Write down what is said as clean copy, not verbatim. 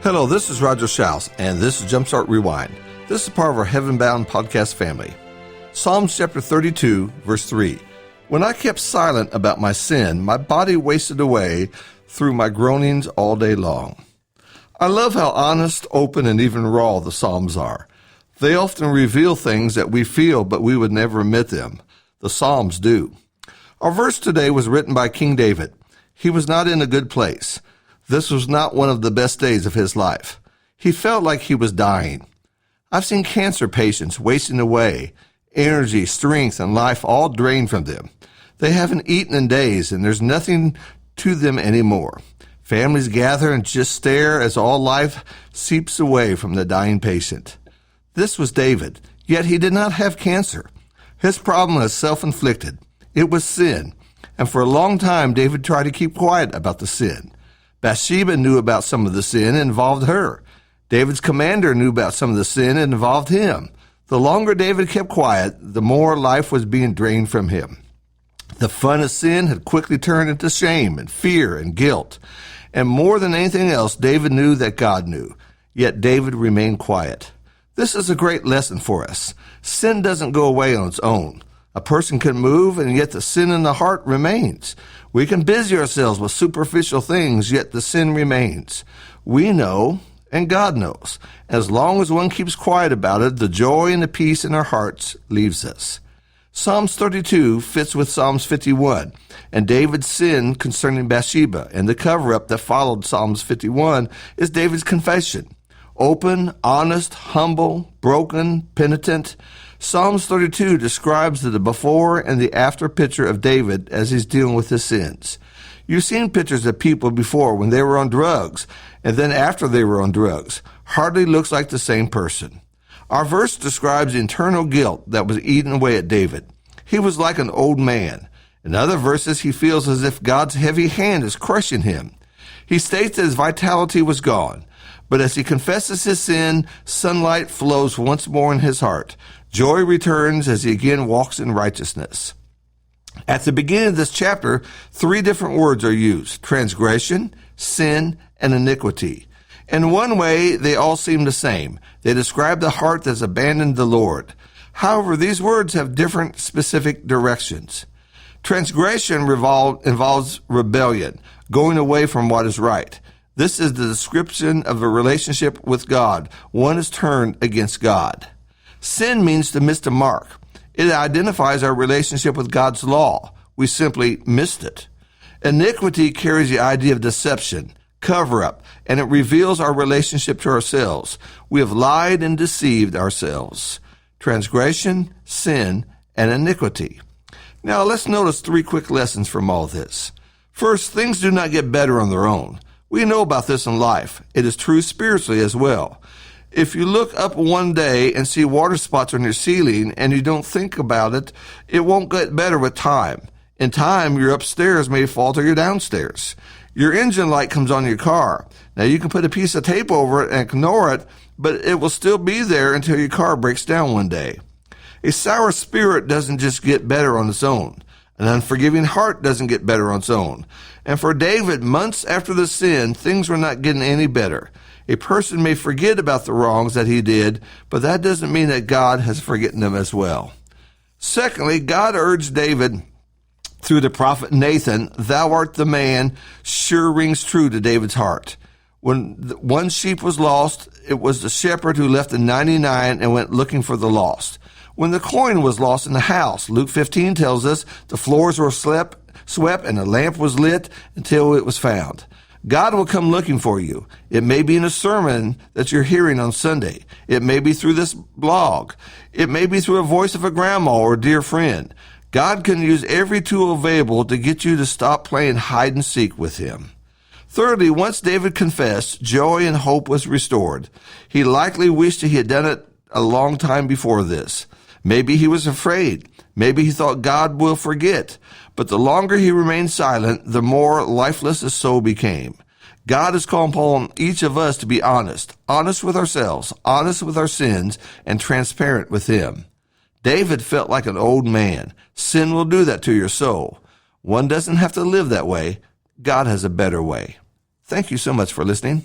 Hello, this is Roger Shouse, and this is Jumpstart Rewind. This is part of our Heaven Bound podcast family. Psalms chapter 32, verse 3. When I kept silent about my sin, my body wasted away through my groanings all day long. I love how honest, open, and even raw the Psalms are. They often reveal things that we feel, but we would never admit them. The Psalms do. Our verse today was written by King David. He was not in a good place. This was not one of the best days of his life. He felt like he was dying. I've seen cancer patients wasting away, energy, strength, and life all drained from them. They haven't eaten in days, and there's nothing to them anymore. Families gather and just stare as all life seeps away from the dying patient. This was David, yet he did not have cancer. His problem was self-inflicted. It was sin, and for a long time David tried to keep quiet about the sin. Bathsheba knew about some of the sin and involved her. David's commander knew about some of the sin and involved him. The longer David kept quiet, the more life was being drained from him. The fun of sin had quickly turned into shame and fear and guilt. And more than anything else, David knew that God knew. Yet David remained quiet. This is a great lesson for us. Sin doesn't go away on its own. A person can move, and yet the sin in the heart remains. We can busy ourselves with superficial things, yet the sin remains. We know, and God knows. As long as one keeps quiet about it, the joy and the peace in our hearts leaves us. Psalms 32 fits with Psalms 51, and David's sin concerning Bathsheba and the cover-up that followed Psalms 51 is David's confession. Open, honest, humble, broken, penitent. Psalms 32 describes the before and the after picture of David as he's dealing with his sins. You've seen pictures of people before when they were on drugs, and then after they were on drugs. Hardly looks like the same person. Our verse describes internal guilt that was eating away at David. He was like an old man. In other verses, he feels as if God's heavy hand is crushing him. He states that his vitality was gone. But as he confesses his sin, sunlight flows once more in his heart. Joy returns as he again walks in righteousness. At the beginning of this chapter, 3 different words are used: transgression, sin, and iniquity. In one way, they all seem the same. They describe the heart that's abandoned the Lord. However, these words have different specific directions. Transgression involves rebellion, going away from what is right. This is the description of a relationship with God. One is turned against God. Sin means to miss the mark. It identifies our relationship with God's law. We simply missed it. Iniquity carries the idea of deception, cover-up, and it reveals our relationship to ourselves. We have lied and deceived ourselves. Transgression, sin, and iniquity. Now let's notice 3 quick lessons from all this. First, things do not get better on their own. We know about this in life. It is true spiritually as well. If you look up one day and see water spots on your ceiling and you don't think about it, it won't get better with time. In time, your upstairs may fall to your downstairs. Your engine light comes on your car. Now, you can put a piece of tape over it and ignore it, but it will still be there until your car breaks down one day. A sour spirit doesn't just get better on its own. An unforgiving heart doesn't get better on its own. And for David, months after the sin, things were not getting any better. A person may forget about the wrongs that he did, but that doesn't mean that God has forgotten them as well. Secondly, God urged David through the prophet Nathan, "Thou art the man," sure rings true to David's heart. When one sheep was lost, it was the shepherd who left the 99 and went looking for the lost. When the coin was lost in the house, Luke 15 tells us the floors were swept and the lamp was lit until it was found. God will come looking for you. It may be in a sermon that you're hearing on Sunday. It may be through this blog. It may be through a voice of a grandma or a dear friend. God can use every tool available to get you to stop playing hide and seek with him. Thirdly, once David confessed, joy and hope was restored. He likely wished he had done it a long time before this. Maybe he was afraid. Maybe he thought God will forget. But the longer he remained silent, the more lifeless his soul became. God is calling upon each of us to be honest with ourselves, honest with our sins, and transparent with him. David felt like an old man. Sin will do that to your soul. One doesn't have to live that way. God has a better way. Thank you so much for listening.